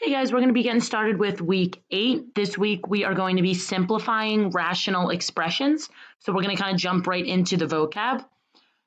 Hey guys, we're going to be getting started with week 8. This week we are going to be simplifying rational expressions. So we're going to kind of jump right into the vocab.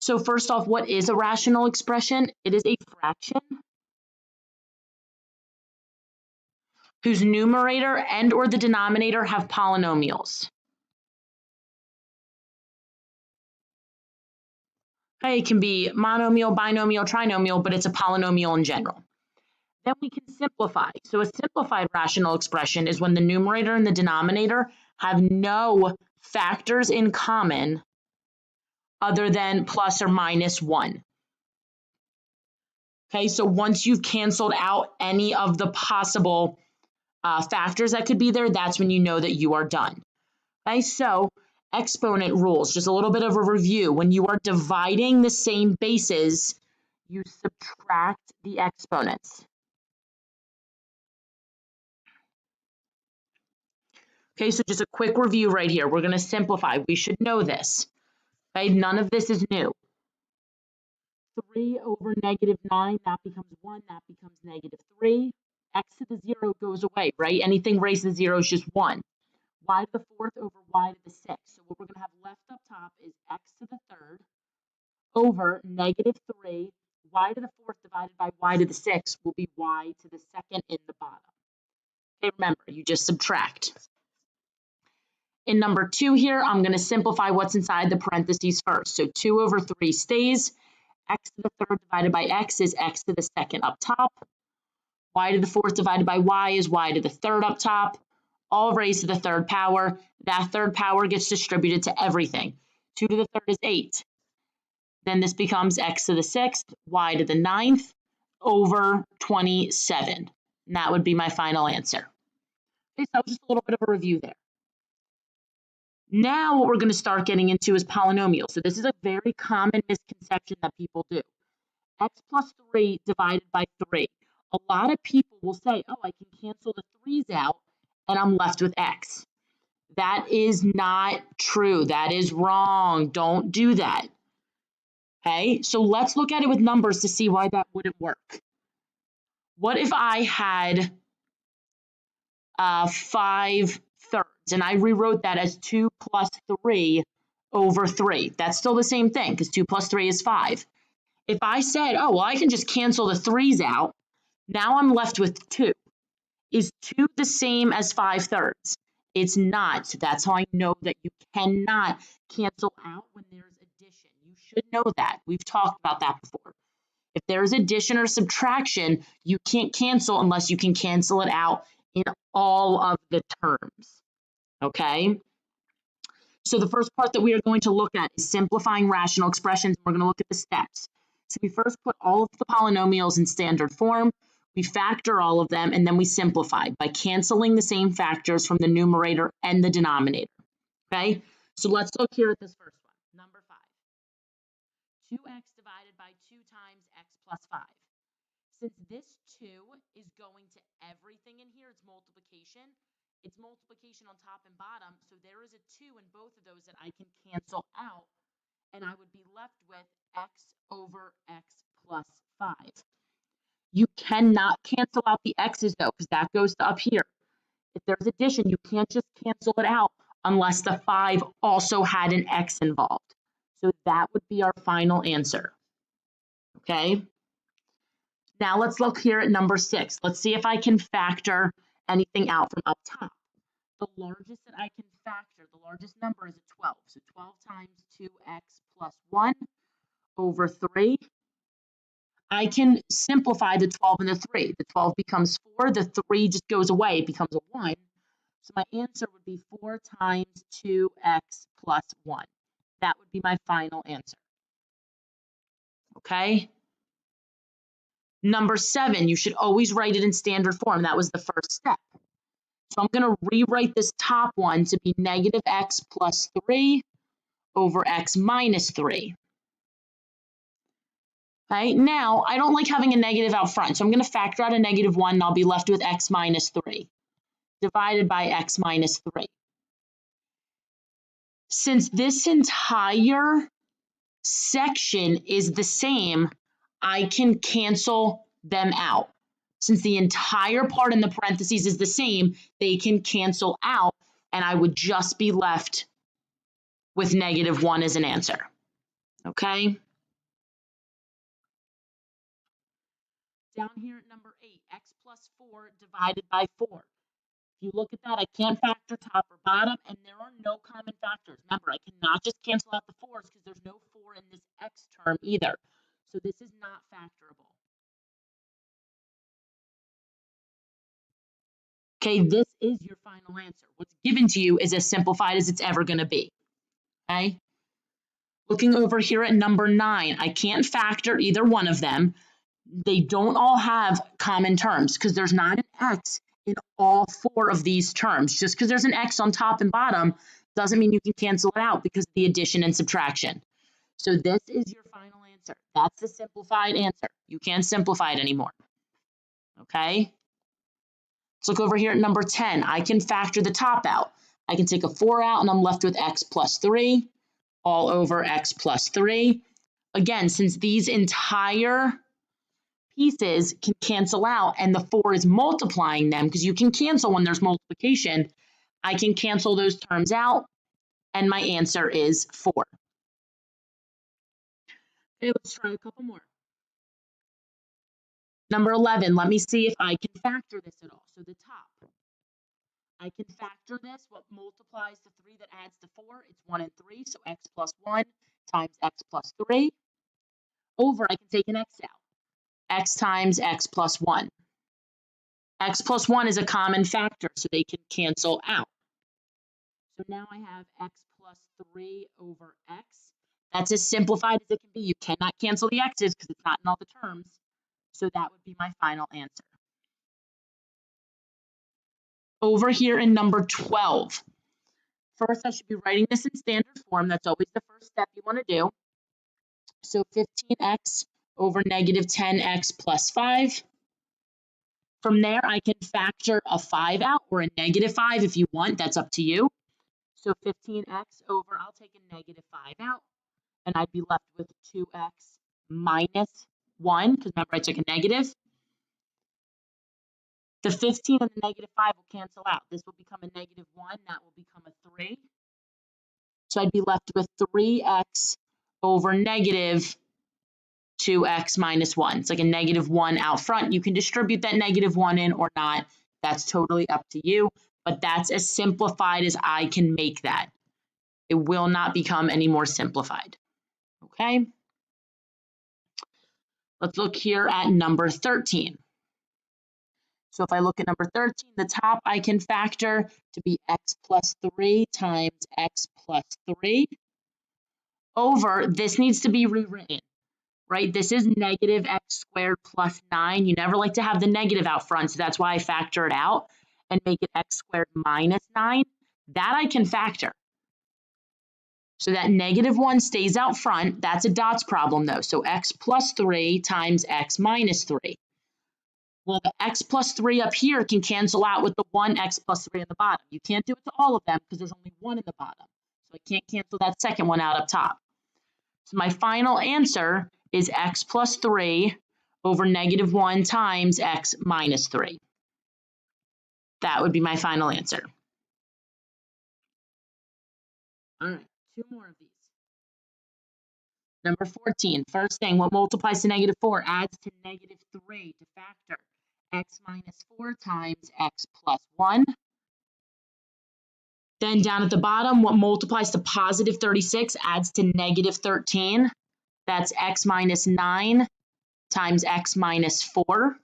So first off, what is a rational expression? It is a fraction whose numerator and or the denominator have polynomials. Okay, it can be monomial, binomial, trinomial, but it's a polynomial in general. Then we can simplify. So a simplified rational expression is when the numerator and the denominator have no factors in common other than plus or minus 1. Okay, so once you've canceled out any of the possible factors that could be there, that's when you know that you are done. Okay, so exponent rules, just a little bit of a review. When you are dividing the same bases, you subtract the exponents. Okay, so just a quick review right here. We're going to simplify. We should know this. Okay, none of this is new. 3 over negative 9, that becomes 1, that becomes negative 3. X to the 0 goes away, right? Anything raised to 0 is just 1. Y to the 4th over y to the 6th. So what we're going to have left up top is x to the 3rd over negative 3. Y to the 4th divided by y to the 6th will be y to the 2nd in the bottom. Okay, remember, you just subtract. In number 2 here, I'm going to simplify what's inside the parentheses first. So 2 over 3 stays. X to the 3rd divided by x is x to the 2nd up top. Y to the 4th divided by y is y to the 3rd up top. All raised to the 3rd power. That 3rd power gets distributed to everything. 2 to the 3rd is 8. Then this becomes x to the 6th, y to the 9th, over 27. And that would be my final answer. Okay, so just a little bit of a review there. Now what we're going to start getting into is polynomials. So this is a very common misconception that people do. X plus 3 divided by 3. A lot of people will say, oh, I can cancel the 3's out and I'm left with x. That is not true. That is wrong. Don't do that. Okay, so let's look at it with numbers to see why that wouldn't work. What if I had 5 thirds and I rewrote that as 2 plus 3 over 3? That's still the same thing because 2 plus 3 is 5. If I said, oh, well, I can just cancel the 3's out, now I'm left with 2. Is 2 the same as 5 thirds? It's not. So that's how I know that you cannot cancel out when there's addition. You should know that. We've talked about that before. If there's addition or subtraction, you can't cancel unless you can cancel it out in all of the terms. Okay? So the first part that we are going to look at is simplifying rational expressions. We're going to look at the steps. So we first put all of the polynomials in standard form. We factor all of them, and then we simplify by canceling the same factors from the numerator and the denominator. Okay? So let's look here at this first one. Number 5. 2x divided by 2 times x plus 5. Since this 2 is going to everything in here, it's multiplication on top and bottom, so there is a 2 in both of those that I can cancel out, and I would be left with x over x plus 5. You cannot cancel out the x's though, because that goes to up here. If there's addition, you can't just cancel it out unless the 5 also had an x involved. So that would be our final answer. Okay? Now let's look here at number 6. Let's see if I can factor anything out from up top. The largest that I can factor, the largest number is a 12. So 12 times 2x plus 1 over 3. I can simplify the 12 and the 3. The 12 becomes 4. The 3 just goes away. It becomes a 1. So my answer would be 4 times 2x plus 1. That would be my final answer. Okay? Number 7, you should always write it in standard form. That was the first step. So I'm going to rewrite this top one to be negative x plus 3 over x minus 3. Okay, now I don't like having a negative out front, so I'm going to factor out a negative 1 and I'll be left with x minus 3 divided by x minus 3. Since this entire section is the same, I can cancel them out. Since the entire part in the parentheses is the same, they can cancel out, and I would just be left with -1 as an answer. Okay? Down here at number 8, x plus 4 divided by 4. If you look at that, I can't factor top or bottom, and there are no common factors. Remember, I cannot just cancel out the 4's because there's no 4 in this x term either. So this is not factorable. Okay, this is your final answer. What's given to you is as simplified as it's ever going to be. Okay? Looking over here at number 9, I can't factor either one of them. They don't all have common terms because there's not an x in all 4 of these terms. Just because there's an x on top and bottom doesn't mean you can cancel it out because of the addition and subtraction. So this is your final answer. That's the simplified answer. You can't simplify it anymore. Okay? Let's look over here at number 10. I can factor the top out. I can take a 4 out and I'm left with x plus 3 all over x plus 3. Again, since these entire pieces can cancel out and the 4 is multiplying them, because you can cancel when there's multiplication, I can cancel those terms out and my answer is 4. Okay, let's try a couple more. Number 11, let me see if I can factor this at all. So the top, I can factor this. What multiplies to 3 that adds to 4? It's 1 and 3, so x plus 1 times x plus 3. Over, I can take an x out. X times x plus 1. X plus 1 is a common factor, so they can cancel out. So now I have x plus 3 over x. That's as simplified as it can be. You cannot cancel the x's because it's not in all the terms. So that would be my final answer. Over here in number 12. First, I should be writing this in standard form. That's always the first step you want to do. So 15x over -10x plus 5. From there, I can factor a 5 out or a -5 if you want. That's up to you. So 15x over, I'll take a -5 out, and I'd be left with 2x minus 1, because remember I took a negative. The 15 and the -5 will cancel out. This will become a -1, that will become a 3. So I'd be left with 3x over -2x minus 1. It's like a -1 out front. You can distribute that -1 in or not. That's totally up to you, but that's as simplified as I can make that. It will not become any more simplified. Okay? Let's look here at number 13. So if I look at number 13, the top I can factor to be x plus 3 times x plus 3 over, this needs to be rewritten, right? This is -x squared plus 9. You never like to have the negative out front, so that's why I factor it out and make it x squared minus 9. That I can factor. So that -1 stays out front. That's a dots problem though. So x plus 3 times x minus 3. Well, the x plus 3 up here can cancel out with the 1 x plus 3 in the bottom. You can't do it to all of them because there's only 1 in the bottom. So I can't cancel that second one out up top. So my final answer is x plus 3 over -1 times x minus 3. That would be my final answer. All right, 2 more of these. Number 14, first thing, what multiplies to -4 adds to -3 to factor x minus 4 times x plus 1. Then down at the bottom, what multiplies to positive 36 adds to -13. That's x minus 9 times x minus 4.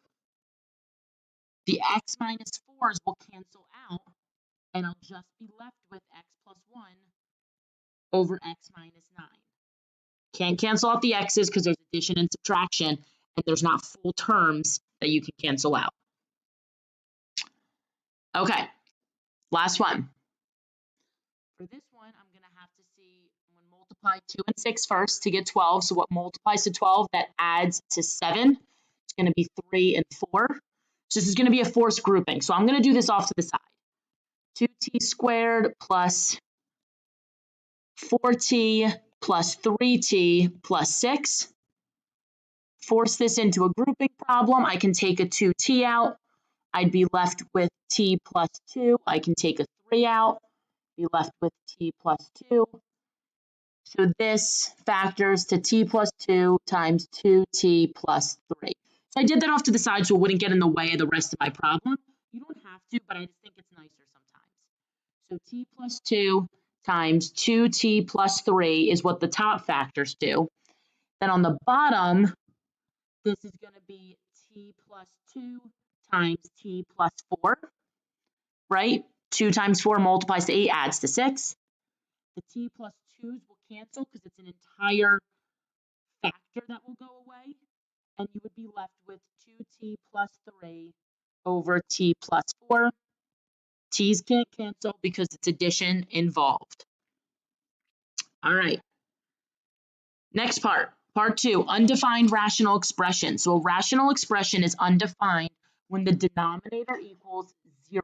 The x minus 4's will cancel out, and I'll just be left with x plus 1 over x minus 9. Can't cancel out the x's because there's addition and subtraction, and there's not full terms that you can cancel out. Okay, last one. For this one, I'm going to have to see, I'm going to multiply 2 and 6 first to get 12. So what multiplies to 12, that adds to 7. It's going to be 3 and 4. So this is going to be a forced grouping. So I'm going to do this off to the side. 2t squared plus 4t plus 3t plus 6. force this into a grouping problem. I can take a 2t out. I'd be left with t plus 2. I can take a 3 out, be left with t plus 2. So this factors to t plus 2 times 2t plus 3. So I did that off to the side so it wouldn't get in the way of the rest of my problem. You don't have to, but I just think it's nicer sometimes. So t plus 2 times 2t plus 3 is what the top factors do. Then on the bottom, this is going to be t plus 2 times t plus 4, right? 2 times 4 multiplies to 8, adds to 6. The t plus 2's will cancel because it's an entire factor that will go away. And you would be left with 2t plus 3 over t plus 4. T's can't cancel because it's addition involved. All right. Next part, part 2, undefined rational expression. So a rational expression is undefined when the denominator equals 0.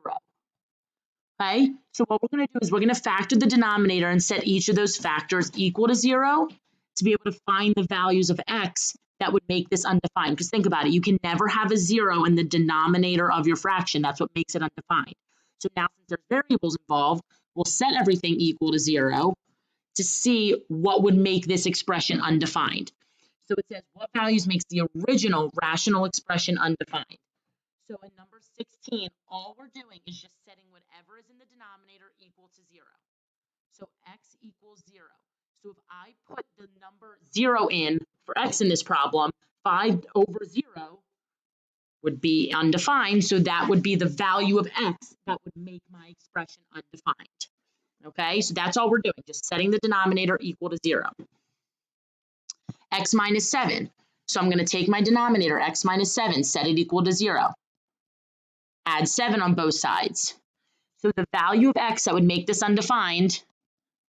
Okay, so what we're going to do is we're going to factor the denominator and set each of those factors equal to 0 to be able to find the values of x that would make this undefined. Because think about it, you can never have a 0 in the denominator of your fraction. That's what makes it undefined. So now since there's variables involved, we'll set everything equal to 0 to see what would make this expression undefined. So it says what values makes the original rational expression undefined. So in number 16, all we're doing is just setting whatever is in the denominator equal to 0. So x equals 0. So if I put the number 0 in for x in this problem, 5 over 0 would be undefined. So that would be the value of x that would make my expression undefined. Okay, so that's all we're doing, just setting the denominator equal to 0. X minus 7. So I'm going to take my denominator, x minus 7, set it equal to 0. Add 7 on both sides. So the value of x that would make this undefined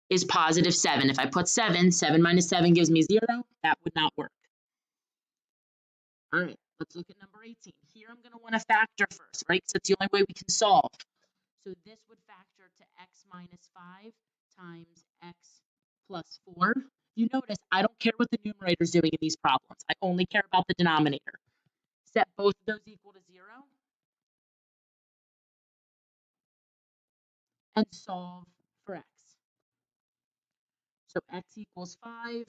is positive 7. If I put 7, 7 minus 7 gives me 0. That would not work. All right, let's look at number 18. Here I'm going to want to factor first, right? Because that's the only way we can solve. So this would factor to x minus 5 times x plus 4. You notice I don't care what the numerator is doing in these problems. I only care about the denominator. Set both of those equal to 0. And solve for x. So x equals 5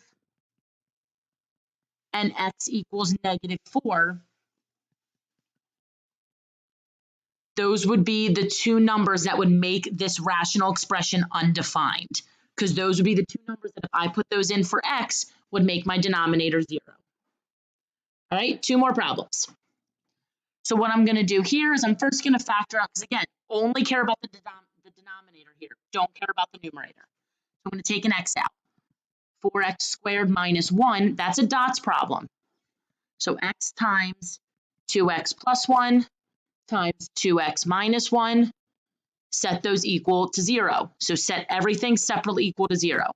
and x equals negative 4. Those would be the two numbers that would make this rational expression undefined, because those would be the two numbers that if I put those in for x would make my denominator 0. All right, 2 more problems. So what I'm going to do here is I'm first going to factor out, because again, only care about the denominator here, don't care about the numerator. So I'm going to take an x out. 4x squared minus 1, that's a dots problem. So x times 2x plus 1 times 2x minus 1, set those equal to 0. So set everything separately equal to 0.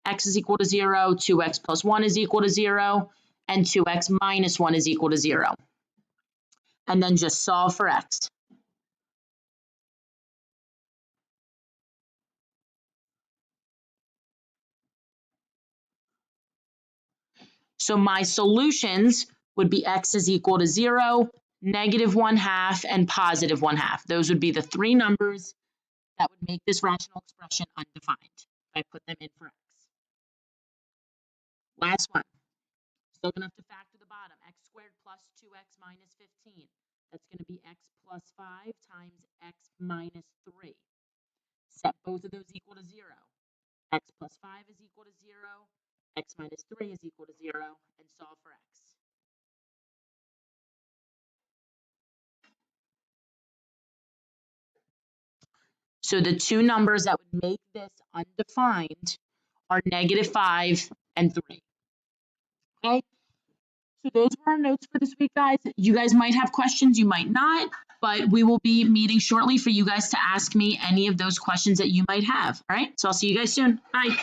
X is equal to 0, 2x plus 1 is equal to 0, and 2x minus 1 is equal to 0. And then just solve for x. So my solutions would be x is equal to 0, negative 1/2, and positive 1/2. Those would be the 3 numbers that would make this rational expression undefined if I put them in for x. Last one. Still going to have to factor the bottom. X squared plus 2x minus 15. That's going to be x plus 5 times x minus 3. Set both of those equal to 0. X plus 5 is equal to 0. X minus 3 is equal to 0. And solve for x. So the two numbers that would make this undefined are negative 5 and 3. Okay? So those were our notes for this week, guys. You guys might have questions, you might not, but we will be meeting shortly for you guys to ask me any of those questions that you might have. All right? So I'll see you guys soon. Bye.